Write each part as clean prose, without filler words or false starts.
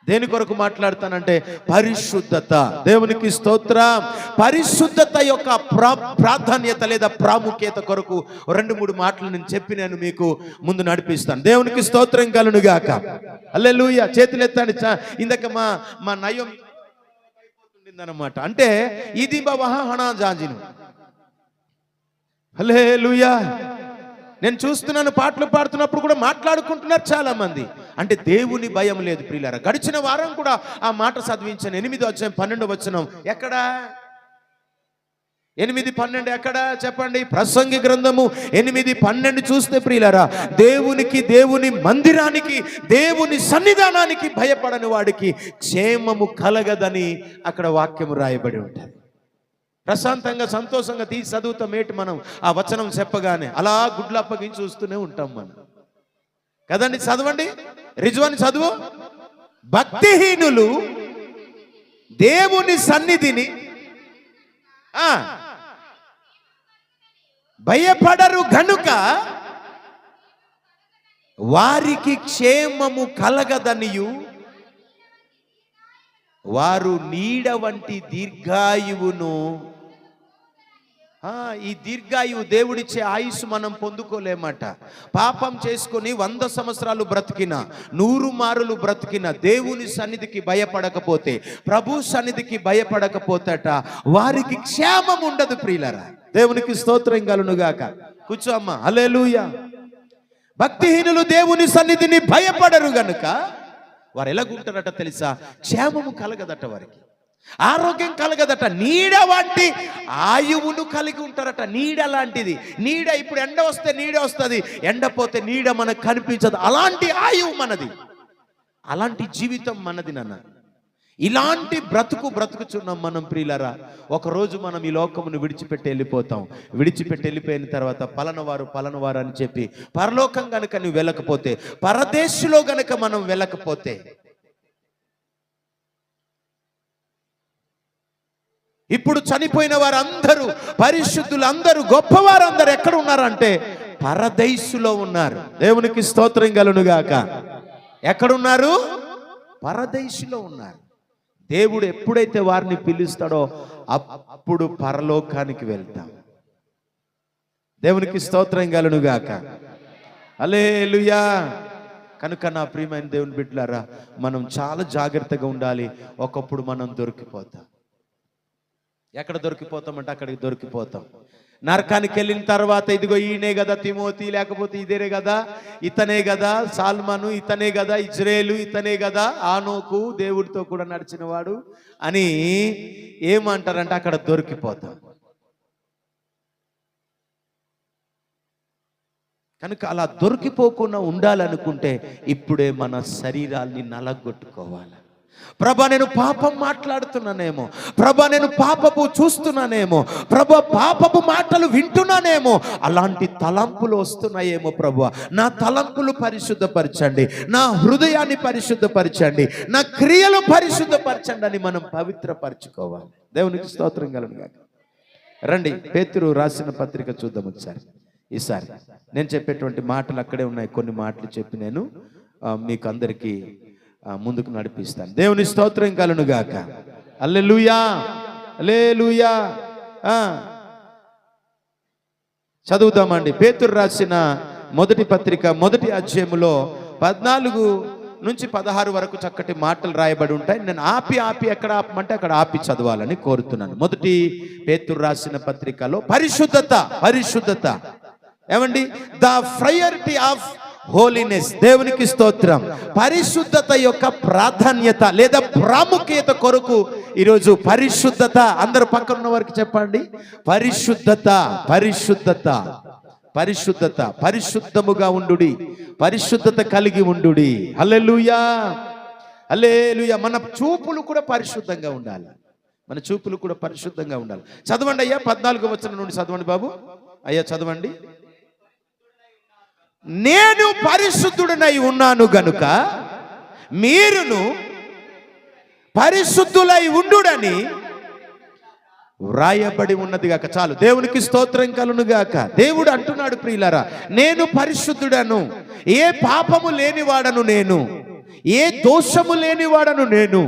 దేని కొరకు మాట్లాడతానంటే పరిశుద్ధత. దేవునికి స్తోత్రం. పరిశుద్ధత యొక్క ప్రాధాన్యత లేదా ప్రాముఖ్యత కొరకు 2-3 మాటలు నేను మీకు ముందు నడిపిస్తాను. దేవునికి స్తోత్రం కలుగును గాక. హల్లెలూయా. చేతులు ఎత్తండి. ఇందాక మా నయం అయిపోతుందన్నమాట. అంటే ఇది బవహనా జాంజిను. హల్లెలూయా. నేను చూస్తున్నాను, పాటలు పాడుతున్నప్పుడు కూడా మాట్లాడుకుంటున్నారు చాలా మంది. అంటే దేవుని భయం లేదు ప్రియులారా. గడిచిన వారం కూడా ఆ మాట చదివించాను. 8వ అధ్యాయం 12వ వచనం ఎక్కడ? 8:12 ఎక్కడ చెప్పండి? ప్రసంగి గ్రంథము 8:12 చూస్తే ప్రియులారా, దేవుని మందిరానికి, దేవుని సన్నిధానానికి భయపడని వాడికి క్షేమము కలగదని అక్కడ వాక్యము రాయబడి ఉంటుంది. ప్రశాంతంగా సంతోషంగా తీసి చదువుతాం. ఏంటి మనం ఆ వచనం చెప్పగానే అలా గుడ్లు అప్పగించి చూస్తూనే ఉంటాం మనం కదండి. చదవండి, రిజ్వాని చదువు. భక్తిహీనులు దేవుని సన్నిధిని భయపడరు గనుక వారికి క్షేమము కలగదనియు వారు నీడ వంటి దీర్ఘాయువును. ఈ దీర్ఘాయువు దేవుడిచ్చే ఆయుష్ మనం పొందుకోలేమట. పాపం చేసుకొని 100 సంవత్సరాలు బ్రతికిన, 100 మారులు బ్రతికిన, దేవుని సన్నిధికి భయపడకపోతే, ప్రభు సన్నిధికి భయపడకపోతేట వారికి క్షేమం ఉండదు ప్రియులరా. దేవునికి స్తోత్రం కలుగును గాక. కూర్చో అమ్మా. హల్లెలూయా. భక్తిహీనులు దేవుని సన్నిధిని భయపడరు గనుక వారు ఎలాగుంటారట తెలుసా? క్షేమము కలగదట, వారికి ఆరోగ్యం కలగదట, నీడ వంటి ఆయువును కలిగి ఉంటారట. నీడ లాంటిది. నీడ ఇప్పుడు ఎండ వస్తే నీడ వస్తుంది, ఎండ పోతే నీడ మనకు కనిపించదు. అలాంటి ఆయువు మనది, అలాంటి జీవితం మనది నాన్న. ఇలాంటి బ్రతుకుచున్నాం మనం ప్రియులరా. ఒకరోజు మనం ఈ లోకమును విడిచిపెట్టి వెళ్ళిపోతాం. విడిచిపెట్టి వెళ్ళిపోయిన తర్వాత పలనవారు అని చెప్పి పరలోకం గనుక నువ్వు వెళ్ళకపోతే, పరదేశంలో గనుక మనం వెళ్ళకపోతే, ఇప్పుడు చనిపోయిన వారందరూ, పరిశుద్ధులు అందరూ, గొప్పవారందరూ ఎక్కడ ఉన్నారంటే పరదేశంలో ఉన్నారు. దేవునికి స్తోత్రం కలుగును గాక. ఎక్కడున్నారు? పరదేశంలో ఉన్నారు. దేవుడు ఎప్పుడైతే వారిని పిలుస్తాడో అప్పుడు పరలోకానికి వెళ్తాం. దేవునికి స్తోత్రం కలుగును గాక. హల్లెలూయా. కనుక నా ప్రియమైన దేవుని బిడ్డలారా, మనం చాలా జాగ్రత్తగా ఉండాలి. ఒకప్పుడు మనం దొరికిపోతాం. ఎక్కడ దొరికిపోతామంటే అక్కడికి దొరికిపోతాం. నరకానికి వెళ్ళిన తర్వాత ఇదిగో ఈయనే కదా తిమోతి, లేకపోతే ఇదేనే కదా, ఇతనే కదా సాల్మను, ఇతనే కదా ఇజ్రాయేలు, ఇతనే కదా ఆనోకు, దేవుడితో కూడా నడిచిన వాడు అని ఏమంటారంటే అక్కడ దొరికిపోతాం. కనుక అలా దొరికిపోకుండా ఉండాలనుకుంటే ఇప్పుడే మన శరీరాల్ని నలగొట్టుకోవాలి. ప్రభా నేను పాపం మాట్లాడుతున్నానేమో, ప్రభా నేను పాపపు చూస్తున్నానేమో, ప్రభా పాపపు మాటలు వింటున్నానేమో, అలాంటి తలంపులు వస్తున్నాయేమో. ప్రభా నా తలంపులు పరిశుద్ధపరచండి, నా హృదయాన్ని పరిశుద్ధపరచండి, నా క్రియలు పరిశుద్ధపరచండి అని మనం పవిత్రపరచుకోవాలి. దేవునికి స్తోత్రం కలుగును గాక. రండి, పేతురు రాసిన పత్రిక చూద్దాం ఒకసారి. ఈసారి నేను చెప్పేటువంటి మాటలు అక్కడే ఉన్నాయి. కొన్ని మాటలు చెప్పి నేను మీకు అందరికీ ముందుకు నడిపిస్తాను. దేవుని స్తోత్రం కలుగును గాక. హల్లెలూయా. హల్లెలూయా. చదువుతామండి. పేతురు రాసిన మొదటి పత్రిక 1వ అధ్యాయములో 14 నుంచి 16 వరకు చక్కటి మాటలు రాయబడి ఉంటాయి. నేను ఆపి ఎక్కడ ఆపమంటే అక్కడ ఆపి చదవాలని కోరుతున్నాను. మొదటి పేతురు రాసిన పత్రికలో పరిశుద్ధత ఏమండి? The priority of holiness. దేవునికి స్తోత్రం. పరిశుద్ధత యొక్క ప్రాధాన్యత లేదా ప్రాముఖ్యత కొరకు ఈరోజు పరిశుద్ధత. అందరు పక్కన ఉన్న వారికి చెప్పండి, పరిశుద్ధత. పరిశుద్ధముగా ఉండుడి, పరిశుద్ధత కలిగి ఉండుడి. హల్లెలూయా. హల్లెలూయా. మన చూపులు కూడా పరిశుద్ధంగా ఉండాలి. చదవండి అయ్యా, 14వ వచనం నుండి చదవండి బాబు. అయ్యా చదవండి. నేను పరిశుద్ధుడనై ఉన్నాను గనుక మీరును పరిశుద్ధులై ఉండుడని వ్రాయబడి ఉన్నది గాక. చాలు. దేవునికి స్తోత్రం కలుగును గాక. దేవుడు అంటున్నాడు ప్రియులారా, నేను పరిశుద్ధుడను, ఏ పాపము లేనివాడను, నేను ఏ దోషము లేనివాడను నేను,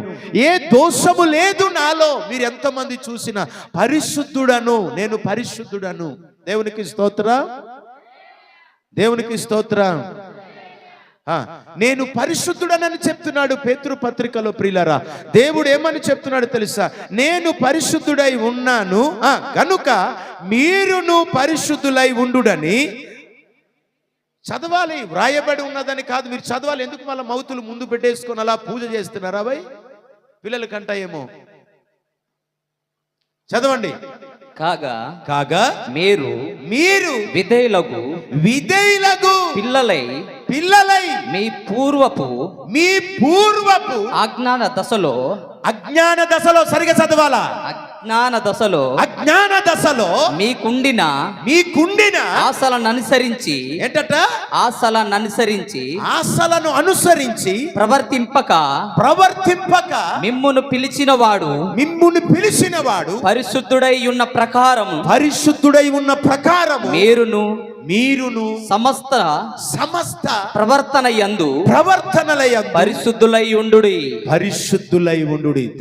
ఏ దోషము లేదు నాలో. మీరు ఎంతమంది చూసినా పరిశుద్ధుడను, నేను పరిశుద్ధుడను. దేవునికి స్తోత్రం, దేవునికి స్తోత్రం. నేను పరిశుద్ధుడనని చెప్తున్నాడు పేతురు పత్రికలో. ప్రియులారా, దేవుడు ఏమని చెప్తున్నాడు తెలుసా? నేను పరిశుద్ధుడై ఉన్నాను కనుక మీరును పరిశుద్ధులై ఉండుడని. చదవాలి, వ్రాయబడి ఉన్నదని కాదు, మీరు చదవాలి. ఎందుకు మళ్ళీ మౌతులు ముందు పెట్టేసుకొని అలా పూజ చేస్తున్నారా భయ్? పిల్లల కంట ఏమో చదవండి. కాగా మీరు విధేయులకు పిల్లలై మీ పూర్వపు అజ్ఞాన దశలో సరిగా చదవాలా? అజ్ఞాన దశలో మీకుండిన ఆశలను అనుసరించి ప్రవర్తింపక మిమ్మును పిలిచిన వాడు పరిశుద్ధుడై ఉన్న ప్రకారము మీరును సమస్త ప్రవర్తనలందు పరిశుద్ధులై ఉండుడి.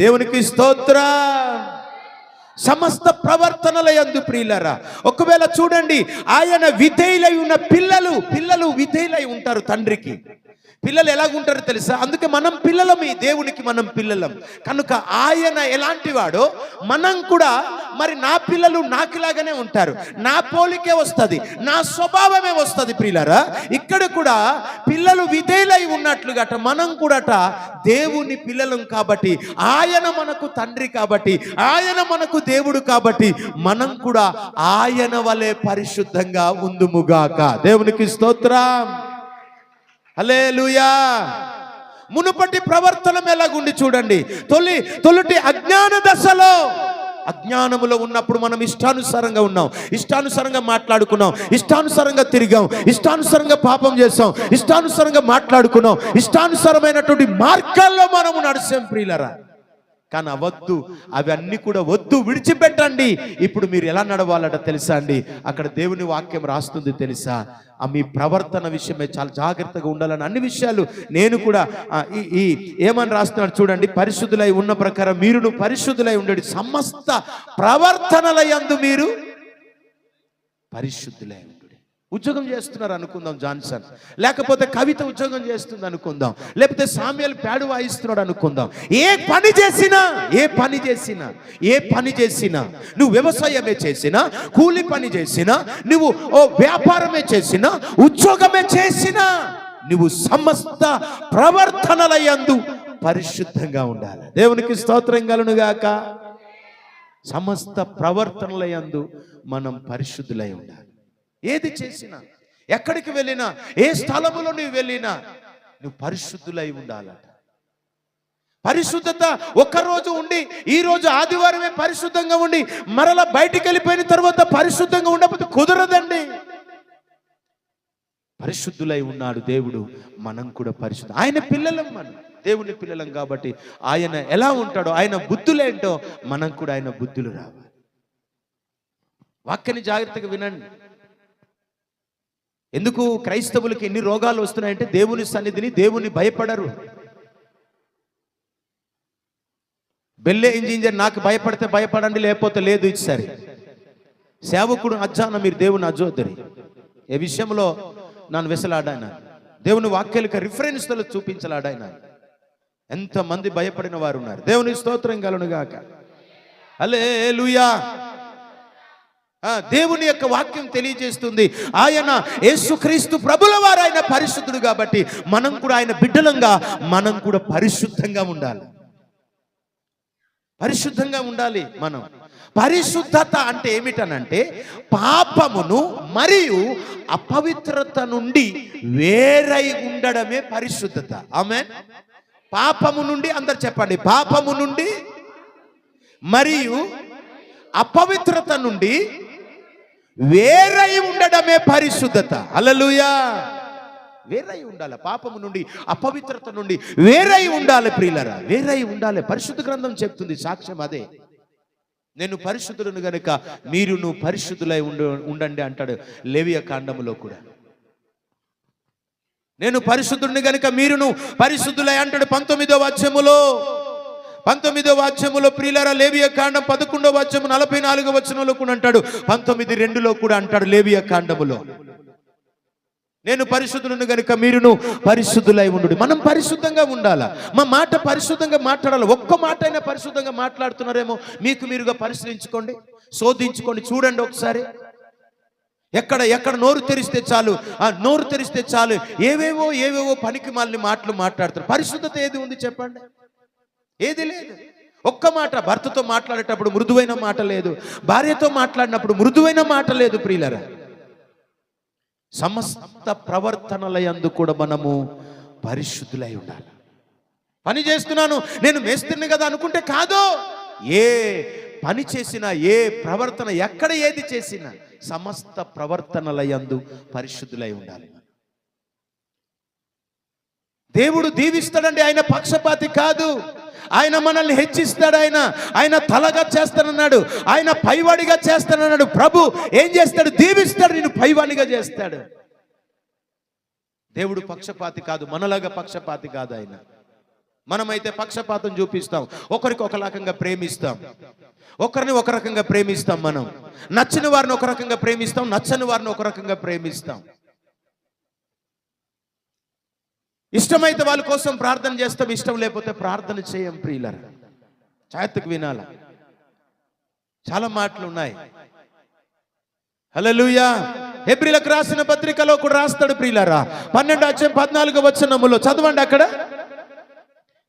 దేవునికి స్తోత్రం. సమస్త ప్రవర్తనలయందు ప్రియులారా, ఒకవేళ చూడండి, ఆయన విధేయులై ఉన్న పిల్లలు విధేయులై ఉంటారు తండ్రికి. పిల్లలు ఎలాగుంటారో తెలుసా? అందుకే మనం పిల్లలమే, దేవునికి మనం పిల్లలం కనుక ఆయన ఎలాంటి వాడో మనం కూడా మరి నా పిల్లలు నాకులాగానే ఉంటారు. నా పోలికే వస్తుంది, నా స్వభావమే వస్తుంది. ప్రియులారా, ఇక్కడ కూడా పిల్లలు విధేయులై ఉన్నట్లుగా మనం కూడా దేవుని పిల్లలం కాబట్టి, ఆయన మనకు తండ్రి కాబట్టి, ఆయన మనకు దేవుడు కాబట్టి మనం కూడా ఆయన వలె పరిశుద్ధంగా ఉందుముగాక. దేవునికి స్తోత్రం, హల్లెలూయా. మునుపటి ప్రవర్తన ఎలాగుండి చూడండి. తొలిటి అజ్ఞాన దశలో, అజ్ఞానములో ఉన్నప్పుడు మనం ఇష్టానుసారంగా ఉన్నాం, ఇష్టానుసారంగా మాట్లాడుకున్నాం, ఇష్టానుసారంగా తిరిగాం, ఇష్టానుసారంగా పాపం చేసాం, ఇష్టానుసారంగా మాట్లాడుకున్నాం, ఇష్టానుసారమైనటువంటి మార్గాల్లో మనము నడిచాం ప్రియులరా. కానీ అవద్దు, అవన్నీ కూడా వద్దు, విడిచిపెట్టండి. ఇప్పుడు మీరు ఎలా నడవాలట తెలుసా అండి? అక్కడ దేవుని వాక్యం రాస్తుంది తెలుసా? మీ ప్రవర్తన విషయమే చాలా జాగ్రత్తగా ఉండాలని అన్ని విషయాలు నేను కూడా ఈ ఏమని రాస్తున్నాడు చూడండి. పరిశుద్ధులై ఉన్న ప్రకారం మీరును పరిశుద్ధులై ఉండండి, సమస్త ప్రవర్తనలయందు మీరు పరిశుద్ధులై ఉండండి. ఉద్యోగం చేస్తున్నారు అనుకుందాం జాన్సన్, లేకపోతే కవిత ఉద్యోగం చేస్తుంది అనుకుందాం, లేకపోతే సామ్యాలు ప్యాడు వాయిస్తున్నాడు అనుకుందాం. ఏ పని చేసినా నువ్వు వ్యవసాయమే చేసినా, కూలి పని చేసినా, నువ్వు వ్యాపారమే చేసినా, ఉద్యోగమే చేసినా, నువ్వు సమస్త ప్రవర్తనలయందు పరిశుద్ధంగా ఉండాలి. దేవునికి స్తోత్రం కలుగునుగాక. సమస్త ప్రవర్తనలయందు మనం పరిశుద్ధులై ఉండాలి. ఏది చేసినా, ఎక్కడికి వెళ్ళినా, ఏ స్థలములో నువ్వు వెళ్ళినా నువ్వు పరిశుద్ధులై ఉండాలట. పరిశుద్ధత ఒక్కరోజు ఉండి, ఈ రోజు ఆదివారమే పరిశుద్ధంగా ఉండి మరలా బయటికి వెళ్ళిపోయిన తర్వాత పరిశుద్ధంగా ఉండకపోతే కుదరదండి. పరిశుద్ధులై ఉన్నాడు దేవుడు, మనం కూడా పరిశుద్ధం. ఆయన పిల్లలం, మనం దేవుని పిల్లలం కాబట్టి ఆయన ఎలా ఉంటాడో, ఆయన బుద్ధులేంటో మనం కూడా ఆయన బుద్ధులు రావాలి. వాక్యాన్ని జాగ్రత్తగా వినండి. ఎందుకు క్రైస్తవులకి ఎన్ని రోగాలు వస్తున్నాయంటే దేవుని సన్నిధిని, దేవుని భయపడరు. బెల్లే ఇంజనీర్ నాకు భయపడితే భయపడండి, లేకపోతే లేదు. ఇది సరే. సేవకుడు అజ్జాన మీరు దేవుని అజోద్దరి. ఏ విషయంలో నన్ను వెసలాడాయన, దేవుని వాక్యాలకు రిఫరెన్స్తో చూపించలాడాయన. ఎంతమంది భయపడిన వారు ఉన్నారు. దేవుని స్తోత్రం కలుగునుగాక. హల్లెలూయా. దేవుని యొక్క వాక్యం తెలియజేస్తుంది, ఆయన యేసుక్రీస్తు ప్రభుల వారు ఆయన పరిశుద్ధుడు కాబట్టి మనం కూడా ఆయన బిడ్డలంగా మనం కూడా పరిశుద్ధంగా ఉండాలి. మనం పరిశుద్ధత అంటే ఏమిటనంటే పాపమును మరియు అపవిత్రత నుండి వేరై ఉండడమే పరిశుద్ధత. ఆమేన్. పాపము నుండి, అందరు చెప్పండి, పాపము నుండి మరియు అపవిత్రత నుండి వేరై ఉండడమే పరిశుద్ధత. హల్లెలూయా. వేరై ఉండాలి, పాపము నుండి అపవిత్రత నుండి వేరై ఉండాలి ప్రియులరా, వేరై ఉండాలి. పరిశుద్ధ గ్రంథం చెప్తుంది, సాక్ష్యం అదే. నేను పరిశుద్ధులను గనుక మీరును పరిశుద్ధులై ఉండండి అంటాడు లేవియ కాండములో కూడా. నేను పరిశుద్ధుడిని గనుక మీరును పరిశుద్ధులై అంటాడు 19వ అధ్యాయములో. 19వ అధ్యాయములో ప్రియులారా, లేవియ కాండం 11వ అధ్యాయము 44వ వచనంలో కూడా అంటాడు. 19:2లో కూడా అంటాడు లేవియ కాండములో, నేను పరిశుద్ధులను గనుక మీరును పరిశుద్ధులై ఉండు. మనం పరిశుద్ధంగా ఉండాలా, మా మాట పరిశుద్ధంగా మాట్లాడాలి. ఒక్క మాట అయినా పరిశుద్ధంగా మాట్లాడుతున్నారేమో మీకు మీరుగా పరిశీలించుకోండి, శోధించుకోండి, చూడండి ఒకసారి. ఎక్కడ నోరు తెరిస్తే చాలు, ఆ నోరు తెరిస్తే చాలు ఏవేవో పనికి మాలిన మాటలు మాట్లాడతారు. పరిశుద్ధత ఏది ఉంది చెప్పండి? ఏది లేదు. ఒక్క మాట, భర్తతో మాట్లాడేటప్పుడు మృదువైన మాట లేదు, భార్యతో మాట్లాడినప్పుడు మృదువైన మాట లేదు. ప్రియులరా, సమస్త ప్రవర్తనల యందు కూడా మనము పరిశుద్ధులై ఉండాలి. పని చేస్తున్నాను, నేను మేస్త్రిని కదా అనుకుంటే కాదు. ఏ పని చేసినా, ఏ ప్రవర్తన, ఎక్కడ ఏది చేసినా సమస్త ప్రవర్తనల యందు పరిశుద్ధులై ఉండాలి. దేవుడు దీవిస్తాడండి, ఆయన పక్షపాతి కాదు. ఆయన మనల్ని హెచ్చిస్తాడు, ఆయన తలగా చేస్తానన్నాడు, ఆయన పైవాడిగా చేస్తానన్నాడు. ప్రభు ఏం చేస్తాడు? దీవిస్తాడు, నేను పైవాడిగా చేస్తాడు. దేవుడు పక్షపాతి కాదు, మనలాగా పక్షపాతి కాదు ఆయన. మనమైతే పక్షపాతం చూపిస్తాం, ఒకరికి ఒక రకంగా ప్రేమిస్తాం, ఒకరిని ఒక రకంగా ప్రేమిస్తాం. మనం నచ్చిన వారిని ఒక రకంగా ప్రేమిస్తాం, నచ్చని వారిని ఒక రకంగా ప్రేమిస్తాం. ఇష్టమైతే వాళ్ళ కోసం ప్రార్థన చేస్తాం, ఇష్టం లేకపోతే ప్రార్థన చేయం. ప్రియులరా, జాగ్రత్తగా వినాల, చాలా మాటలు ఉన్నాయి. హల్లెలూయా. హెబ్రీలకు రాసిన పత్రికలో కూడా రాస్తాడు ప్రియులరా, 12వ అధ్యాయం 14వ వచనములో చదవండి. అక్కడ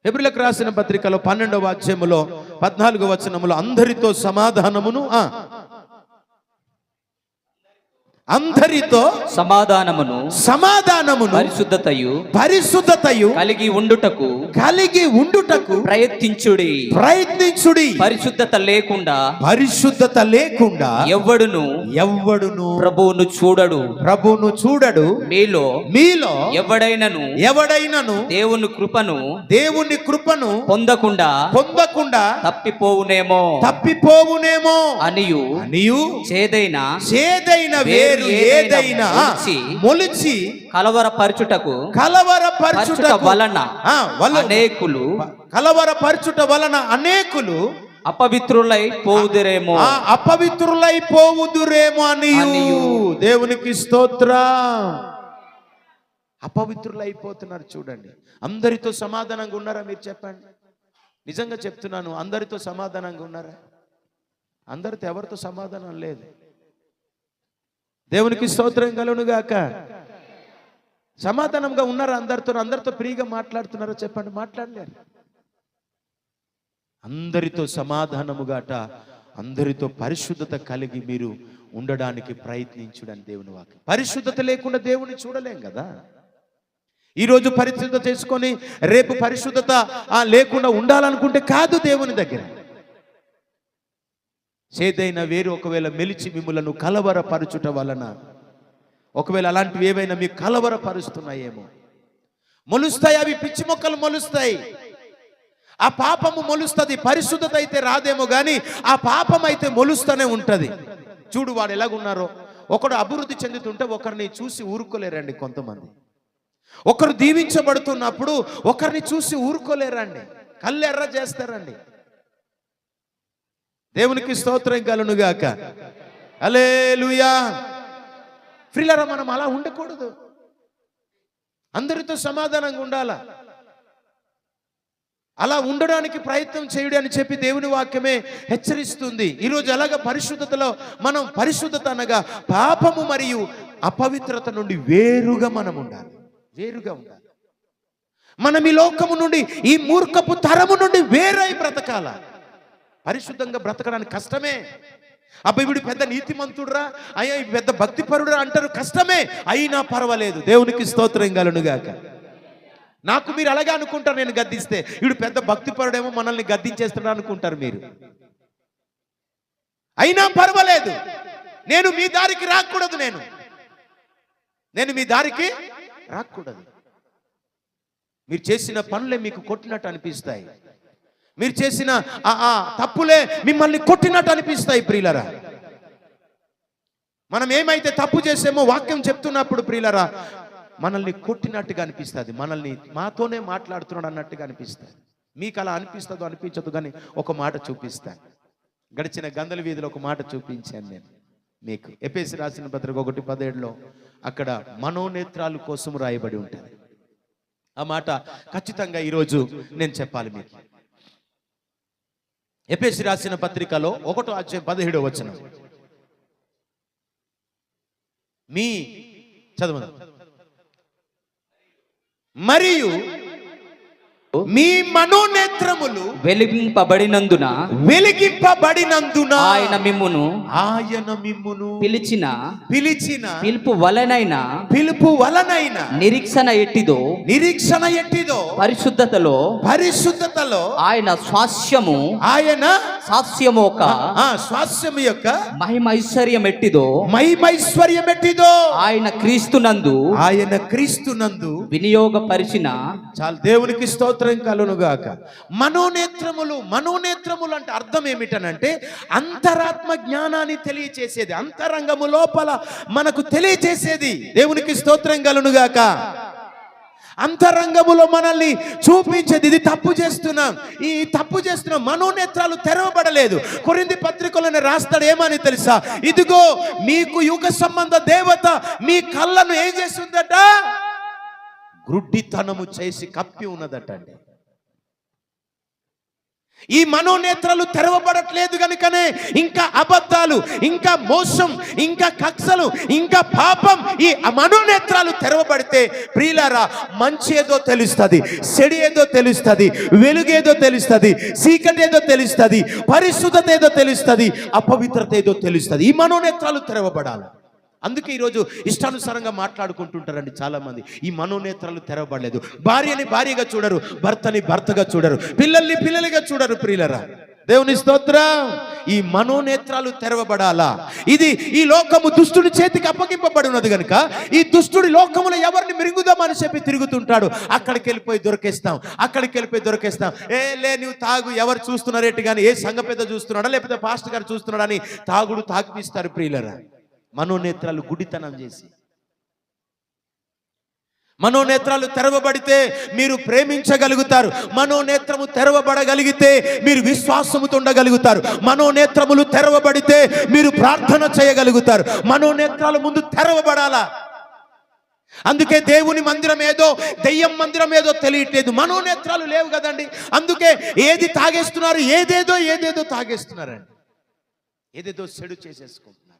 హెబ్రీలకు రాసిన పత్రికలో 12వ అధ్యాయములో 14వ వచనములో అందరితో సమాధానమును అందరితో సమాధానమును పరిశుద్ధతయు కలిగి ఉండుటకు ప్రయత్నించుడి. పరిశుద్ధత లేకుండా ఎవ్వడును ప్రభువును చూడడు. మీలో ఎవడైనను దేవుని కృపను పొందకుండా తప్పిపోవునేమో అనియు చేదైన ఏదైనా మొలిచి కలవరపరచుట వలన అనేకులు అపవిత్రులై పోవుదురేమో అనియు. దేవునికి స్తోత్రం. అపవిత్రులైపోతున్నారు చూడండి. అందరితో సమాధానంగా ఉన్నారా మీరు చెప్పండి? నిజంగా చెప్తున్నాను, అందరితో సమాధానంగా ఉన్నారా? అందరితో ఎవరితో సమాధానం లేదు. దేవునికి స్తోత్రం కలుగును గాక. సమాధానంగా ఉన్నారా? అందరితో ఫ్రీగా మాట్లాడుతున్నారా చెప్పండి? మాట్లాడలేరు. అందరితో సమాధానముగాట, అందరితో పరిశుద్ధత కలిగి మీరు ఉండడానికి ప్రయత్నించుడని దేవుని వాక్యం. పరిశుద్ధత లేకుండా దేవుని చూడలేం కదా. ఈరోజు పరిశుద్ధత చేసుకొని రేపు పరిశుద్ధత లేకుండా ఉండాలనుకుంటే కాదు దేవుని దగ్గర. చేదైన వేరు ఒకవేళ మెలిచి మిమ్ములను కలవరపరచుట వలన, ఒకవేళ అలాంటివి ఏవైనా మీకు కలవరపరుస్తున్నాయేమో, మొలుస్తాయి. అవి పిచ్చి మొక్కలు మొలుస్తాయి. ఆ పాపము మొలుస్తుంది. పరిశుద్ధత అయితే రాదేమో కానీ ఆ పాపం అయితే మొలుస్తూనే ఉంటుంది. చూడు వాడు ఎలాగున్నారో. ఒకడు అభివృద్ధి చెందుతుంటే ఒకరిని చూసి ఊరుకోలేరండి కొంతమంది. ఒకరు దీవించబడుతున్నప్పుడు ఒకరిని చూసి ఊరుకోలేరండి, కళ్ళెర్ర చేస్తారండి. దేవునికి స్తోత్రం కలుగును గాక. హల్లెలూయా. ప్రియులారా, మనం అలా ఉండకూడదు. అందరితో సమాధానంగా ఉండాలా. అలా ఉండడానికి ప్రయత్నం చేయుడు అని చెప్పి దేవుని వాక్యమే హెచ్చరిస్తుంది. ఈరోజు అలాగా పరిశుద్ధతలో మనం, పరిశుద్ధత అనగా పాపము మరియు అపవిత్రత నుండి వేరుగా మనం ఉండాలి. మనం ఈ లోకము నుండి, ఈ మూర్ఖపు తరము నుండి వేరై బ్రతకాల. పరిశుద్ధంగా బ్రతకడానికి కష్టమే. అబ్బాయి వీడు పెద్ద నీతిమంతుడురా, అయ్యా పెద్ద భక్తిపరుడురా అంటారు, కష్టమే. అయినా పర్వాలేదు. దేవునికి స్తోత్రం కలుగును గాక. నాకు మీరు అలాగే అనుకుంటారు, నేను గద్దిస్తే వీడు పెద్ద భక్తిపరుడేమో మనల్ని గద్దించేస్తున్నాడు అనుకుంటారు మీరు. అయినా పర్వాలేదు. నేను మీ దారికి రాకూడదు. నేను మీ దారికి రాకూడదు. మీరు చేసిన పనులే మీకు కొట్టినట్టు అనిపిస్తాయి. మీరు చేసిన తప్పులే మిమ్మల్ని కొట్టినట్టు అనిపిస్తాయి. ప్రియులరా, మనం ఏమైతే తప్పు చేసామో వాక్యం చెప్తున్నప్పుడు ప్రియులరా, మనల్ని కొట్టినట్టుగా అనిపిస్తుంది, మనల్ని మాతోనే మాట్లాడుతున్నాడు అన్నట్టుగా అనిపిస్తుంది. మీకు అలా అనిపిస్తుందో అనిపించదు, కానీ ఒక మాట చూపిస్తాను. గడిచిన గందల వీధిలో ఒక మాట చూపించాను నేను మీకు. ఎఫెసీ రాసిన పత్రిక 1:17 అక్కడ మనోనేత్రాలు కోసం రాయబడి ఉంటుంది. ఆ మాట ఖచ్చితంగా ఈరోజు నేను చెప్పాలి మీకు. ఎఫెసీ రాసిన పత్రికలో 1:17 మీ చదవదు. మరియు మీ మనోనేత్రములు వెలిగింపబడినందున ఆయన మిమ్మును పిలిచిన పిలుపు వలనైన నిరీక్షణ ఎట్టిదో పరిశుద్ధతలో ఆయన స్వాస్యము యొక్క మహిమైశ్వర్యం ఎట్టిదో ఆయన క్రీస్తునందు వినియోగపరిచిన. చాలు, దేవునికి స్తోత్రం కలుగునుగాక. మనోనేత్రములు అంటే అర్థం ఏమిటనంటే అంతరాత్మ జ్ఞానాన్ని తెలియచేసేది, అంతరంగము లోపల మనకు తెలియచేసేది. దేవునికి స్తోత్రం కలుగునుగాక. అంతరంగములో మనల్ని చూపించేది, ఇది తప్పు చేస్తున్నాం, ఈ తప్పు చేస్తున్నాం. మనోనేత్రాలు తెరవబడలేదు. కొరింథీ పత్రికలోనే రాస్తాడు, ఏమని తెలుసా? ఇదిగో మీకు యుగ సంబంధ దేవత మీ కళ్ళను ఏం చేస్తుందట? గ్రుడ్డితనము చేసి కప్పి ఉన్నదటండి. ఈ మనోనేత్రాలు తెరవబడట్లేదు కనుకనే ఇంకా అబద్ధాలు, ఇంకా మోసం, ఇంకా కక్షలు, ఇంకా పాపం. ఈ మనోనేత్రాలు తెరవబడితే ప్రియులారా, మంచి ఏదో తెలుస్తుంది, చెడు ఏదో తెలుస్తుంది, వెలుగేదో తెలుస్తుంది, చీకటి ఏదో తెలుస్తుంది, పరిశుద్ధత ఏదో తెలుస్తుంది, అపవిత్రత ఏదో తెలుస్తుంది. ఈ మనోనేత్రాలు తెరవబడాలి. అందుకే ఈరోజు ఇష్టానుసారంగా మాట్లాడుకుంటుంటారండి చాలా మంది. ఈ మనోనేత్రాలు తెరవబడలేదు. భార్యని భార్యగా చూడరు, భర్తని భర్తగా చూడరు, పిల్లల్ని పిల్లలుగా చూడరు. ప్రియులరా, దేవుని స్తోత్రం. ఈ మనోనేత్రాలు తెరవబడాలా? ఇది ఈ లోకము దుష్టుడి చేతికి అప్పగింపబడి ఉన్నది కనుక ఈ దుష్టుడి లోకములో ఎవరిని మిరుగుదామని చెప్పి తిరుగుతుంటాడు. అక్కడికి వెళ్ళిపోయి దొరికేస్తాం. నువ్వు తాగు, ఎవరు చూస్తున్నారేంటి కానీ, ఏ సంఘ పెద్ద చూస్తున్నాడా లేకపోతే పాస్టర్ గారు చూస్తున్నాడా అని తాగిపిస్తారు. ప్రియులరా, మనోనేత్రాలు గుడితనం చేసి. మనోనేత్రాలు తెరవబడితే మీరు ప్రేమించగలుగుతారు. మనోనేత్రము తెరవబడగలిగితే మీరు విశ్వాసముతో ఉండగలుగుతారు. మనోనేత్రములు తెరవబడితే మీరు ప్రార్థన చేయగలుగుతారు. మనోనేత్రాలు ముందు తెరవబడాలా. అందుకే దేవుని మందిరం ఏదో, దెయ్యం మందిరం ఏదో తెలియట్లేదు. మనోనేత్రాలు లేవు కదండి. అందుకే ఏది తాగేస్తున్నారు, ఏదేదో తాగేస్తున్నారండి, ఏదేదో చెడు చేసేసుకుంటున్నారు.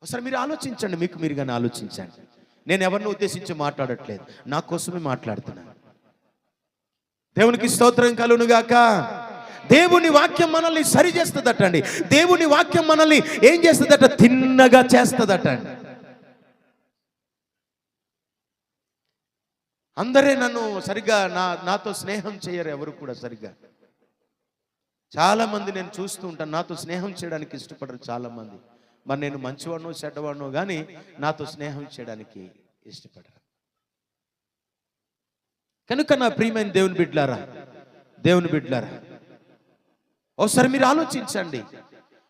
ఒకసారి మీరు ఆలోచించండి, మీకు మీరుగానే ఆలోచించండి. నేను ఎవరిని ఉద్దేశించి మాట్లాడట్లేదు, నా కోసమే మాట్లాడుతున్నాను. దేవునికి స్తోత్రం కలుగునుగాక. దేవుని వాక్యం మనల్ని సరి చేస్తుందట అండి. దేవుని వాక్యం మనల్ని ఏం చేస్తుందట? తిన్నగా చేస్తుందట అండి. అందరే నన్ను సరిగ్గా నాతో స్నేహం చేయరు, ఎవరు కూడా సరిగ్గా. చాలా మంది నేను చూస్తూ ఉంటాను, నాతో స్నేహం చేయడానికి ఇష్టపడరు చాలా మంది. మరి నేను మంచివాడినో చెడ్డవాడినో కానీ నాతో స్నేహం చేయడానికి ఇష్టపడరు. కనుక నా ప్రియమైన దేవుని బిడ్డలారా, ఒకసారి మీరు ఆలోచించండి.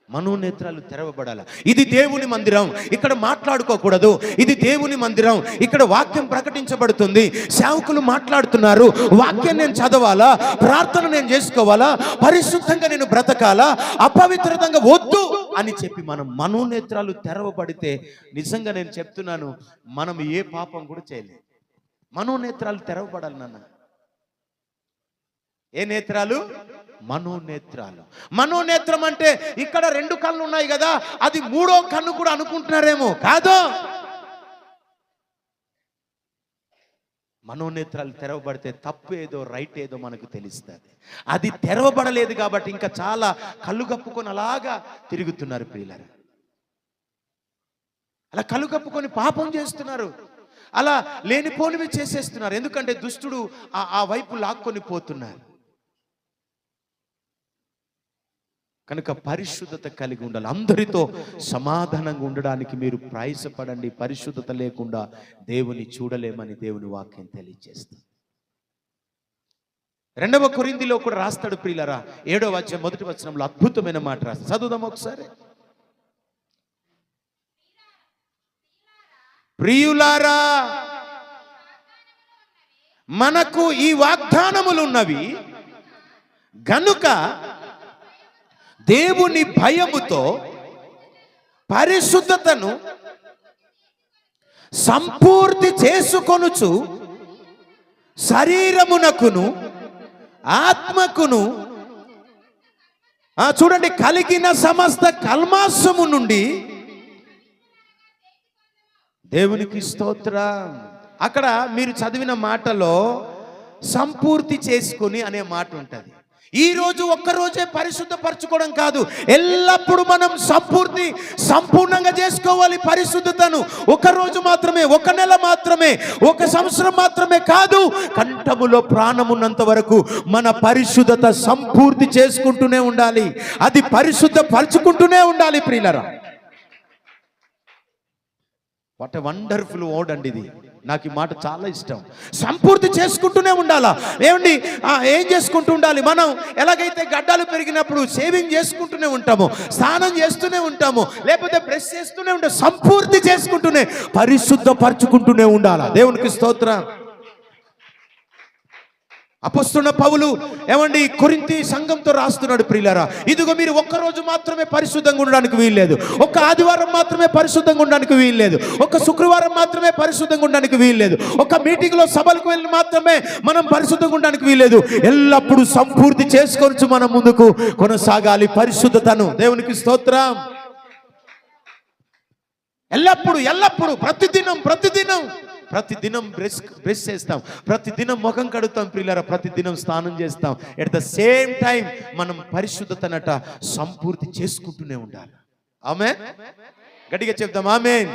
మనోనేత్రాలు తెరవబడాల. ఇది దేవుని మందిరం, ఇక్కడ మాట్లాడుకోకూడదు. ఇది దేవుని మందిరం, ఇక్కడ వాక్యం ప్రకటించబడుతుంది, సేవకులు మాట్లాడుతున్నారు, వాక్యం నేను చదవాలా, ప్రార్థన నేను చేసుకోవాలా, పరిశుద్ధంగా నేను బ్రతకాలా, అపవిత్రంగా వద్దు అని చెప్పి మనం మనోనేత్రాలు తెరవబడితే నిజంగా నేను చెప్తున్నాను, మనం ఏ పాపం కూడా చేయలేదు. మనోనేత్రాలు తెరవబడాలి నాన్న. ఏ నేత్రాలు? మనోనేత్రాలు. మనోనేత్రం అంటే ఇక్కడ 2 కళ్ళు ఉన్నాయి కదా, అది 3వ కన్ను కూడా అనుకుంటున్నారేమో. కాదు, మనోనేత్రాలు తెరవబడితే తప్పు ఏదో రైట్ ఏదో మనకు తెలుస్తుంది. అది తెరవబడలేదు కాబట్టి ఇంకా చాలా కళ్ళు కప్పుకొని అలాగా తిరుగుతున్నారు ప్రియులారా. అలా కళ్ళు కప్పుకొని పాపం చేస్తున్నారు, అలా లేనిపోనివి చేసేస్తున్నారు. ఎందుకంటే దుష్టుడు ఆ వైపు లాక్కొని పోతున్నారు. కనుక పరిశుద్ధత కలిగి ఉండాలి. అందరితో సమాధానంగా ఉండడానికి మీరు ప్రయాసపడండి. పరిశుద్ధత లేకుండా దేవుని చూడలేమని దేవుని వాక్యం తెలియజేస్తుంది. 2వ కొరింథీలో కూడా రాస్తాడు ప్రియులారా, 7వ అధ్యాయం 1వ వచనంలో అద్భుతమైన మాట రాస్తాడు. చదువుదాం ఒకసారి. ప్రియులారా, మనకు ఈ వాగ్దానములు ఉన్నవి గనుక దేవుని భయముతో పరిశుద్ధతను సంపూర్తి చేసుకొనుచు శరీరమునకును ఆత్మకును చూడండి కలిగిన సమస్త కల్మాసము నుండి దేవునికి స్తోత్రం. అక్కడ మీరు చదివిన మాటలో సంపూర్తి చేసుకొని అనే మాట ఉంటుంది. ఈ రోజు ఒక్కరోజే పరిశుద్ధపరచుకోవడం కాదు, ఎల్లప్పుడూ మనం సంపూర్ణంగా చేసుకోవాలి పరిశుద్ధతను. ఒక రోజు మాత్రమే, ఒక నెల మాత్రమే, ఒక సంవత్సరం మాత్రమే కాదు, కంఠములో ప్రాణమున్నంత వరకు మన పరిశుద్ధత సంపూర్తి చేసుకుంటూనే ఉండాలి. అది పరిశుద్ధపరచుకుంటూనే ఉండాలి ప్రియులారా. వాట్ ఎ వండర్ఫుల్ వర్డ్ అండి ఇది. నాకు ఈ మాట చాలా ఇష్టం. సంపూర్తి చేసుకుంటూనే ఉండాలా. ఏమండి, ఏం చేసుకుంటూ ఉండాలి? మనం ఎలాగైతే గడ్డాలు పెరిగినప్పుడు షేవింగ్ చేసుకుంటూనే ఉంటాము, స్నానం చేస్తూనే ఉంటాము, లేకపోతే బ్రష్ చేస్తూనే ఉంటాం, సంపూర్తి చేసుకుంటూనే పరిశుద్ధపరచుకుంటూనే ఉండాలా. దేవునికి స్తోత్రం. అపొస్తలుడైన పౌలు ఏమండి కొరింథీ సంఘంతో రాస్తున్నాడు, ప్రియులారా, ఇదిగో మీరు ఒక్కరోజు మాత్రమే పరిశుద్ధంగా ఉండడానికి వీల్లేదు, ఒక ఆదివారం మాత్రమే పరిశుద్ధంగా ఉండడానికి వీల్లేదు, ఒక శుక్రవారం మాత్రమే పరిశుద్ధంగా ఉండడానికి వీల్లేదు, ఒక మీటింగ్లో సభలకు వెళ్ళి మాత్రమే మనం పరిశుద్ధంగా ఉండడానికి వీల్లేదు. ఎల్లప్పుడూ సంపూర్తి చేసుకొని మనం ముందుకు కొనసాగాలి పరిశుద్ధతను. దేవునికి స్తోత్రం. ఎల్లప్పుడూ ప్రతిదినం బ్రష్ చేస్తాం, ప్రతిదినం ముఖం కడుగుతాం ప్రియులారా, ప్రతిదినం స్నానం చేస్తాం. ఎట్ ద సేమ్ టైం మనం పరిశుద్ధతనట సంపూర్తి చేసుకుంటూనే ఉండాలి. ఆమేన్. గట్టిగా చెప్తాం ఆమేన్.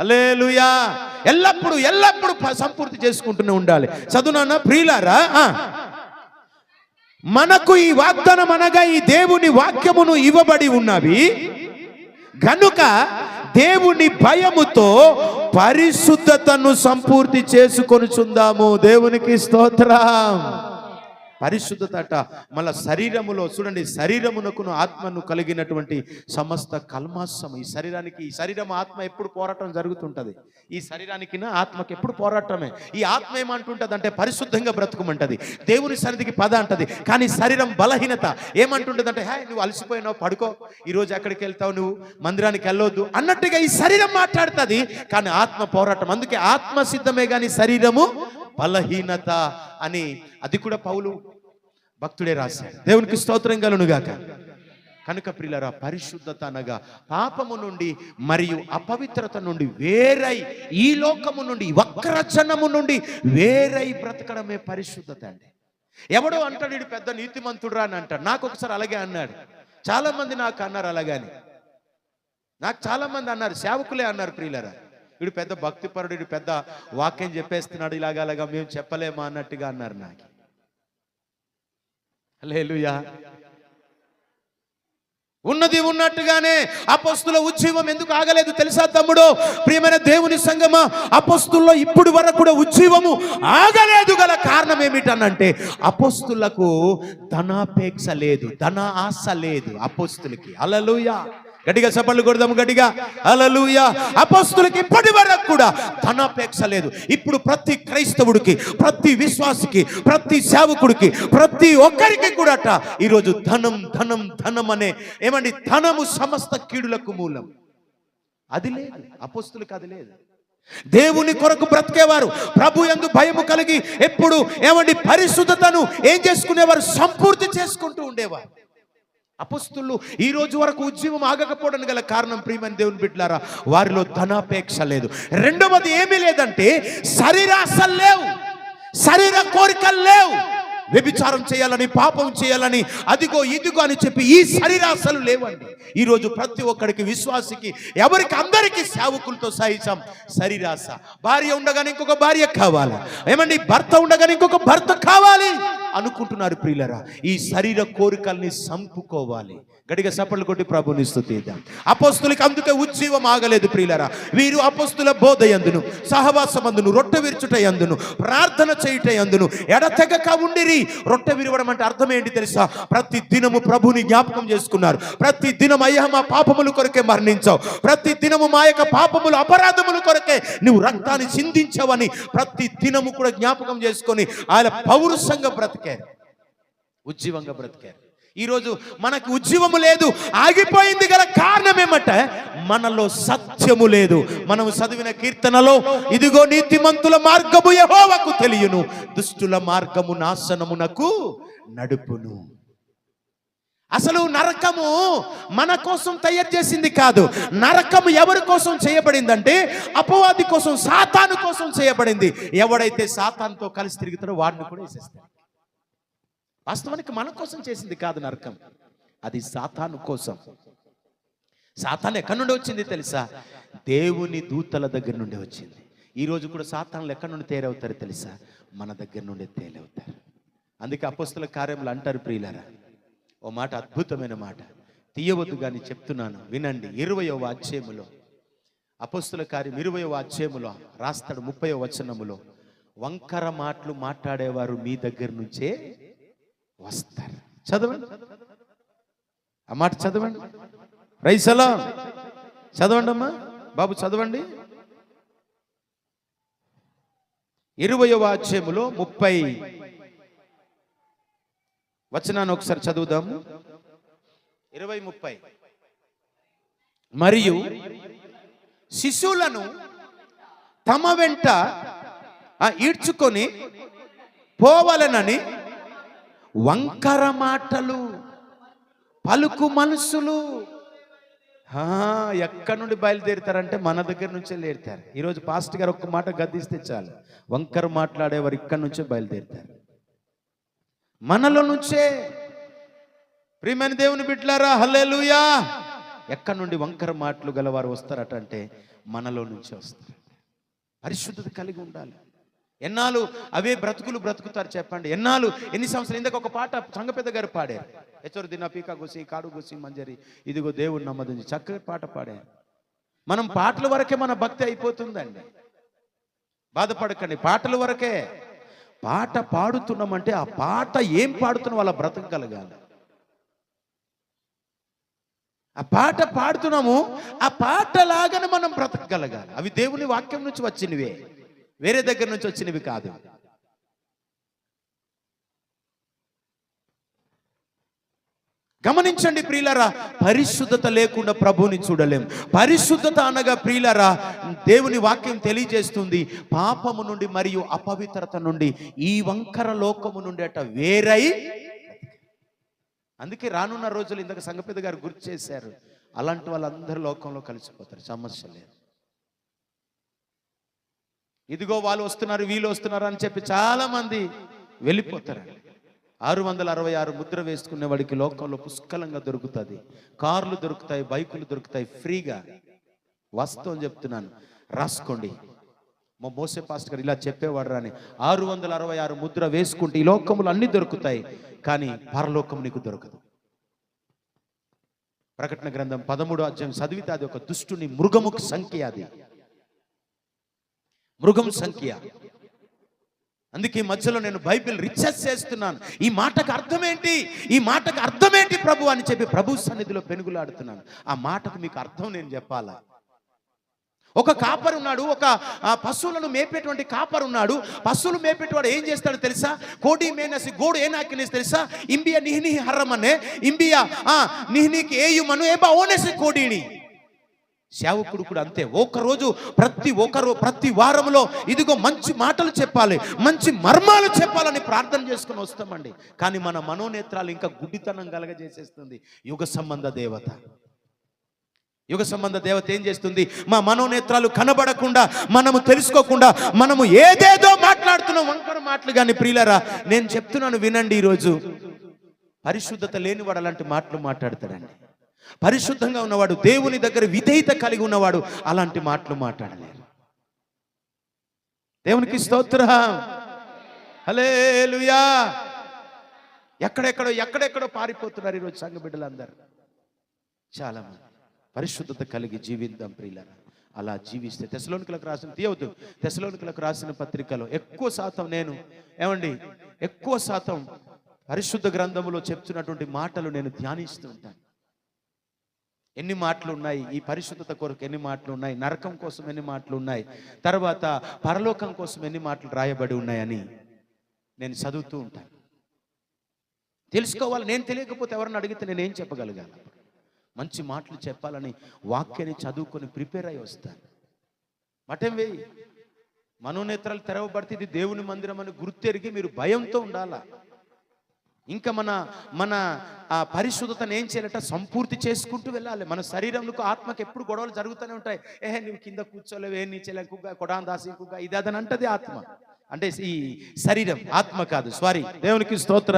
హల్లెలూయా. ఎల్లప్పుడూ సంపూర్తి చేసుకుంటూనే ఉండాలి. చదువునా ప్రియులారా, మనకు ఈ వాగ్దానం అనగా ఈ దేవుని వాక్యమును ఇవ్వబడి ఉన్నవి గనుక దేవుని భయముతో పరిశుద్ధతను సంపూర్తి చేసుకొనుచుందాము. దేవునికి స్తోత్రం. పరిశుద్ధత మళ్ళా శరీరములో చూడండి, శరీరమునకును ఆత్మను కలిగినటువంటి సమస్త కల్మాసం. ఈ శరీరం ఆత్మ ఎప్పుడు పోరాటం జరుగుతుంటది. ఈ శరీరానికి ఆత్మకి ఎప్పుడు పోరాటమే. ఈ ఆత్మ ఏమంటుంటది అంటే పరిశుద్ధంగా బ్రతుకుమంటది, దేవుని సన్నిధికి పద అంటది. కానీ శరీరం బలహీనత ఏమంటుంటది అంటే, నువ్వు అలసిపోయినావు, పడుకో, ఈరోజు ఎక్కడికి వెళ్తావు, నువ్వు మందిరానికి వెళ్ళొద్దు అన్నట్టుగా ఈ శరీరం మాట్లాడుతుంది. కానీ ఆత్మ పోరాటం. అందుకే ఆత్మ సిద్ధమే కానీ శరీరము బలహీనత అని అది కూడా పౌలు భక్తుడే రాశాడు. దేవునికి స్తోత్రం కలుగునుగాక. కనుక ప్రియులారా, పరిశుద్ధత అనగా పాపము నుండి మరియు అపవిత్రత నుండి వేరై, ఈ లోకము నుండి వక్రజనము నుండి వేరై బ్రతకడమే పరిశుద్ధత అండి. ఎవడో అంటాడు వీడు పెద్ద నీతిమంతుడురా అని అంటాడు. నాకు ఒకసారి అలాగే అన్నాడు. చాలా మంది నాకు అన్నారు అలాగని. నాకు చాలా మంది అన్నారు, సేవకులే అన్నారు, ప్రియులారా వీడు పెద్ద భక్తిపరుడు, వీడు పెద్ద వాక్యం చెప్పేస్తున్నాడు, ఇలాగా మేము చెప్పలేమా అన్నట్టుగా అన్నారు నాకు. హల్లెలూయా. ఉన్నది ఉన్నట్టుగానే అపొస్తలుల ఉజ్జీవం ఎందుకు ఆగలేదు తెలుసా తమ్ముడు? ప్రియమైన దేవుని సంగమా, అపొస్తలుల్లో ఇప్పుడు వరకు కూడా ఉజ్జీవము ఆగలేదు గల కారణం ఏమిటనంటే, అపొస్తలులకు ధనాపేక్ష లేదు, ధన ఆశ లేదు అపొస్తలులకి. హల్లెలూయా. గట్టిగా చప్పట్లు కొడదాము, గట్టిగా హల్లెలూయా. అపొస్తలులకి ఇప్పటి వరకు కూడా ధనాపేక్ష లేదు. ఇప్పుడు ప్రతి క్రైస్తవుడికి, ప్రతి విశ్వాసికి, ప్రతి సేవకుడికి, ప్రతి ఒక్కరికి కూడా ఈరోజు ధనం అనే ఏమండి, ధనము సమస్త కీడులకు మూలం. అది లేదు అపొస్తలులకు, అది లేదు. దేవుని కొరకు బ్రతికేవారు, ప్రభు యందు భయము కలిగి ఎప్పుడు ఏమండి పరిశుద్ధతను ఏం చేసుకునేవారు, సంపూర్తి చేసుకుంటూ ఉండేవారు. అపొస్తలులు ఈ రోజు వరకు ఉజ్జీవం ఆగకపోవడానికి గల కారణం ప్రియమైన దేవుని బిడ్డలారా, వారిలో ధనాపేక్ష లేదు. రెండవది ఏమీ లేదంటే శరీరాశలు లేవు, శరీర కోరికలు లేవు. వ్యభిచారం చేయాలని, పాపం చేయాలని, అదిగో ఇదిగో అని చెప్పి ఈ శరీరాశలు లేవండి. ఈరోజు ప్రతి ఒక్కడికి, విశ్వాసికి, ఎవరికి, అందరికీ, సేవకులతో సహితం శరీరాశ. భార్య ఉండగానే ఇంకొక భార్య కావాలి, ఏమండి భర్త ఉండగానే ఇంకొక భర్త కావాలి. అనుకుంటున్నారు ప్రియులరా. ఈ శరీర కోరికల్ని సంపుకోవాలి. గడిగా చప్పట్లు కొట్టి ప్రభుని స్తుతిద్దాం. అపోస్తులకి అందుకే ఉజ్జీవం ఆగలేదు ప్రియులరా. వీరు అపోస్తుల బోధ యందును, సహవాసమందును, రొట్టె విరుచుట యందును, ప్రార్థన చేయుట యందును ఎడతెగక ఉండిరి. రొట్టె విరవడం అంటే అర్థం ఏంటి తెలుసా? ప్రతి దినము ప్రభుని జ్ఞాపకం చేసుకున్నారు. ప్రతి దినం అయ్యా మా పాపముల కొరకే మరణించావు, ప్రతి దినము మా యొక్క పాపములు అపరాధముల కొరకే నువ్వు రక్తాన్ని చిందించావని ప్రతి దినము కూడా జ్ఞాపకం చేసుకొని ఆయన పౌరుషంగా బ్రతికారు, ఉజ్జీవంగా బ్రతికారు. ఈరోజు మనకు ఉజ్జీవము లేదు, ఆగిపోయింది గల కారణం ఏమంటే మనలో సత్యము లేదు. మనం చదివిన కీర్తనలో ఇదిగో నీతిమంతుల మార్గము యెహోవాకు తెలియను, దుష్టుల మార్గము నాశనమునకు నడుపును. అసలు నరకము మన కోసం తయారు చేసింది కాదు. నరకము ఎవరి కోసం చేయబడిందంటే అపవాది కోసం, సాతాను కోసం చేయబడింది. ఎవడైతే సాతానుతో కలిసి తిరుగుతాడో వాడిని కూడా వేసేస్తాడు. వాస్తవానికి మన కోసం చేసింది కాదు నరకం, అది సాతాను కోసం. సాతాను ఎక్కడి నుండి వచ్చింది తెలుసా? దేవుని దూతల దగ్గర నుండి వచ్చింది. ఈరోజు కూడా సాతానులు ఎక్కడి నుండి తేలవుతారు తెలుసా? మన దగ్గర నుండి తేలవుతారు. అందుకే అపోస్తుల కార్యములు అంటారు ప్రియులారా, ఓ మాట, అద్భుతమైన మాట, తీయవద్దు కానీ చెప్తున్నాను వినండి. 20వ అధ్యాయములో, అపోస్తుల కార్యం 20వ అధ్యాయములో రాస్తాడు 30వ వచనములో, వంకర మాటలు మాట్లాడేవారు మీ దగ్గర నుంచే వస్తారు. చదవండి ఆ మాట, చదవండి. రైసలా చదవండి అమ్మా బాబు, చదవండి. 20వ అధ్యాయములో 30 వచనాన్ని ఒకసారి చదువుదాము. 20:30. మరియు శిశువులను తమ వెంట ఈడ్చుకొని పోవలనని వంకర మాటలు పలుకు మనసులు ఎక్కడి నుండి బయలుదేరుతారంటే మన దగ్గర నుంచే లేరుతారు. ఈరోజు పాస్టర్ గారు ఒక్క మాట గద్దిస్తే చాలు, వంకర మాట్లాడేవారు ఇక్కడి నుంచే బయలుదేరుతారు, మనలో నుంచే. ప్రియమైన దేవుని బిడ్డలారా, హల్లెలూయా. ఎక్కడి నుండి వంకర మాటలు గలవారు వస్తారట అంటే మనలో నుంచే వస్తారు. పరిశుద్ధత కలిగి ఉండాలి. ఎన్నాళ్ళు అవే బ్రతుకులు బ్రతుకుతారు చెప్పండి? ఎన్ని సంవత్సరాలు? ఇందాక ఒక పాట సంగపెద్ద గారు పాడారు, హెచ్చరు దిన పీకా గుసి కాడు గుసి మంజరి ఇదిగో దేవుడు నమ్మదని చక్కగా పాట పాడారు. మనం పాటల వరకే మన భక్తి అయిపోతుందండి. బాధపడకండి, పాటల వరకే. పాట పాడుతున్నామంటే ఆ పాట ఏం పాడుతున్నా వాళ్ళ బ్రతకగలగాలి. ఆ పాట పాడుతున్నాము, ఆ పాట లాగానే మనం బ్రతకగలగాలి. అవి దేవుని వాక్యం నుంచి వచ్చినవే, వేరే దగ్గర నుంచి వచ్చినవి కాదు. గమనించండి ప్రియులారా, పరిశుద్ధత లేకుండా ప్రభువుని చూడలేం. పరిశుద్ధత అనగా ప్రియులారా, దేవుని వాక్యం తెలియజేస్తుంది, పాపము నుండి మరియు అపవిత్రత నుండి, ఈ వంకర లోకము నుండి అట వేరై. అందుకే రానున్న రోజులు ఇందాక సంగపెద్ద గారు గుర్తు చేశారు, అలాంటి వాళ్ళందరూ లోకంలో కలిసిపోతారు, సమస్య లేదు. ఇదిగో వాళ్ళు వస్తున్నారు, వీళ్ళు వస్తున్నారు అని చెప్పి చాలా మంది వెళ్ళిపోతారు. 666 ముద్ర వేసుకునే వాడికి లోకంలో పుష్కలంగా దొరుకుతుంది. కార్లు దొరుకుతాయి, బైకులు దొరుకుతాయి ఫ్రీగా. వాస్తవం చెప్తున్నాను, రాసుకోండి. మా మోసే పాస్టర్ గారు ఇలా చెప్పేవాడు రాని, 666 ముద్ర వేసుకుంటే ఈ లోకములు అన్ని దొరుకుతాయి, కానీ పరలోకం నీకు దొరకదు. ప్రకటన గ్రంథం 13వ అధ్యాయం చదివితే అది ఒక దుష్టుని మృగముకు సంఖ్య, అది మృగం సంఖ్య. అందుకే మధ్యలో నేను బైబిల్ రీసెర్చ్ చేస్తున్నాను, ఈ మాటకు అర్థం ఏంటి, ఈ మాటకు అర్థం ఏంటి ప్రభు అని చెప్పి ప్రభు సన్నిధిలో పెనుగులాడుతున్నాను. ఆ మాటకు మీకు అర్థం నేను చెప్పాలా. ఒక కాపరి ఉన్నాడు, ఒక పశువులను మేపేటువంటి కాపరి ఉన్నాడు. పశువులు మేపేటవాడు ఏం చేస్తాడు తెలుసా? కోడి మేనసి గోడు ఏ నాకినేసి తెలుసా? ఇంబియా నిహిని హర్రమనే ఇంబియా నిహినికి ఏయుమను ఏబా ఓనేసి కోడిని. సేవకుడు కూడా అంతే. ప్రతి వారంలో ఇదిగో మంచి మాటలు చెప్పాలి, మంచి మర్మాలు చెప్పాలని ప్రార్థన చేసుకుని వస్తామండి. కానీ మన మనోనేత్రాలు ఇంకా గుడ్డితనం కలగజేసేస్తుంది యుగ సంబంధ దేవత. యుగ సంబంధ దేవత ఏం చేస్తుంది? మా మనోనేత్రాలు కనబడకుండా, మనము తెలుసుకోకుండా మనము ఏదేదో మాట్లాడుతున్నాం, వంకర మాటలు. కానీ ప్రియులారా, నేను చెప్తున్నాను వినండి, ఈరోజు పరిశుద్ధత లేనివాడు అలాంటి మాటలు మాట్లాడతాడండి. పరిశుద్ధంగా ఉన్నవాడు, దేవుని దగ్గర విధేయత కలిగి ఉన్నవాడు అలాంటి మాటలు మాట్లాడలేరు. దేవునికి స్తోత్రం, హల్లెలూయా. ఎక్కడెక్కడో పారిపోతున్నారు ఈరోజు సంఘ బిడ్డలందరూ. చాలా మంది పరిశుద్ధత కలిగి జీవిద్దాం ప్రియులారా. అలా జీవిస్తే తెస్సలోనికలకు రాసిన పత్రికలో ఎక్కువ శాతం పరిశుద్ధ గ్రంథములో చెప్తున్నటువంటి మాటలు నేను ధ్యానిస్తూ ఉంటాను. ఎన్ని మాటలు ఉన్నాయి, ఈ పరిశుద్ధత కొరకు ఎన్ని మాటలు ఉన్నాయి, నరకం కోసం ఎన్ని మాటలు ఉన్నాయి, తర్వాత పరలోకం కోసం ఎన్ని మాటలు రాయబడి ఉన్నాయని నేను చదువుతూ ఉంటాను. తెలుసుకోవాలి. నేను తెలియకపోతే ఎవరిని అడిగితే నేనేం చెప్పగలగాలి? మంచి మాటలు చెప్పాలని వాక్యాన్ని చదువుకొని ప్రిపేర్ అయి వస్తాను. మటం వేయి, మనోనేత్రాలు తెరవబడితే ఇది దేవుని మందిరం అని గుర్తెరిగి మీరు భయంతో ఉండాలా. ఇంకా మన ఆ పరిశుద్ధతను ఏం చేయాలట? సంపూర్తి చేసుకుంటూ వెళ్ళాలి. మన శరీరంలో ఆత్మకి ఎప్పుడు గొడవలు జరుగుతూనే ఉంటాయి. నువ్వు కింద కూర్చోలేవు, నీ చెల్లెకుగా కొడాన్ దాసికుగా ఇది అదని అంటది ఆత్మ. అంటే ఈ శరీరం, ఆత్మ కాదు, సారీ, దేవునికి స్తోత్ర.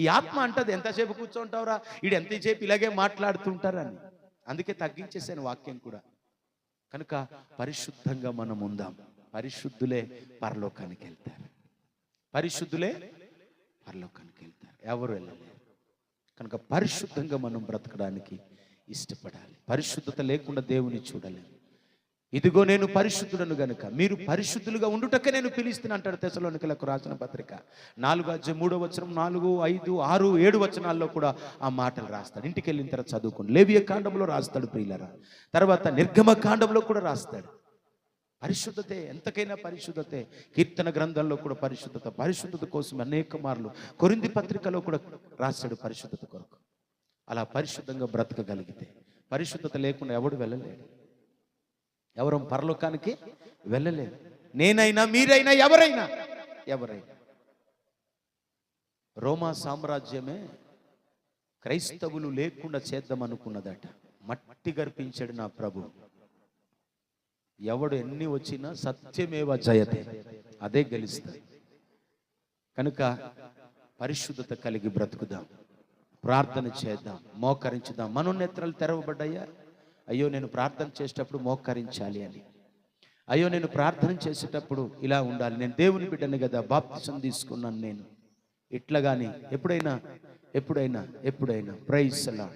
ఈ ఆత్మ అంటది ఎంతసేపు కూర్చోంటావురా, ఎంతసేపు ఇలాగే మాట్లాడుతుంటారని. అందుకే తగ్గించేసాను వాక్యం కూడా. కనుక పరిశుద్ధంగా మనం ఉందాం. పరిశుద్ధులే పరలోకానికి వెళ్తారు. ఎవరు వెళ్ళలేరు. కనుక పరిశుద్ధంగా మనం బ్రతకడానికి ఇష్టపడాలి. పరిశుద్ధత లేకుండా దేవుని చూడలేము. ఇదిగో నేను పరిశుద్ధుడను గనుక మీరు పరిశుద్ధులుగా ఉండుటకే నేను పిలుస్తున్నా అంటాడు తెస్సలోనికలకు రాసిన పత్రిక 4:3 4, 5, 6, 7 వచనాల్లో కూడా ఆ మాటలు రాస్తాడు. ఇంటికి వెళ్ళిన తర్వాత చదువుకోండి. లేవియ కాండంలో రాస్తాడు ప్రియులరా. తర్వాత నిర్గమ కాండంలో కూడా రాస్తాడు. పరిశుద్ధతే, ఎంతకైనా పరిశుద్ధతే. కీర్తన గ్రంథంలో కూడా పరిశుద్ధత కోసం అనేక మార్లు కొరింథీ పత్రికలో కూడా రాశాడు పరిశుద్ధత కొరకు. అలా పరిశుద్ధంగా బ్రతకగలిగితే, పరిశుద్ధత లేకుండా ఎవడు వెళ్ళలేడు. ఎవరు పరలోకానికి వెళ్ళలేరు. నేనైనా, మీరైనా, ఎవరైనా. రోమా సామ్రాజ్యమే క్రైస్తవులు లేకుండా చేద్దామనుకున్నదట. మట్టి గర్పించాడు నా ప్రభు. ఎవడు ఎన్ని వచ్చినా సత్యమేవ జయతే, అదే గెలుస్తుంది. కనుక పరిశుద్ధత కలిగి బ్రతుకుదాం, ప్రార్థన చేద్దాం, మోకరించుదాం. మనోనేత్రాలు తెరవబడ్డాయా? అయ్యో నేను ప్రార్థన చేసేటప్పుడు మోకరించాలి అని. అయ్యో నేను ప్రార్థన చేసేటప్పుడు ఇలా ఉండాలి. నేను దేవుని బిడ్డని కదా, బాప్తిసం తీసుకున్నాను నేను. ఇట్లా కానీ ఎప్పుడైనా ప్రైజ్ అలా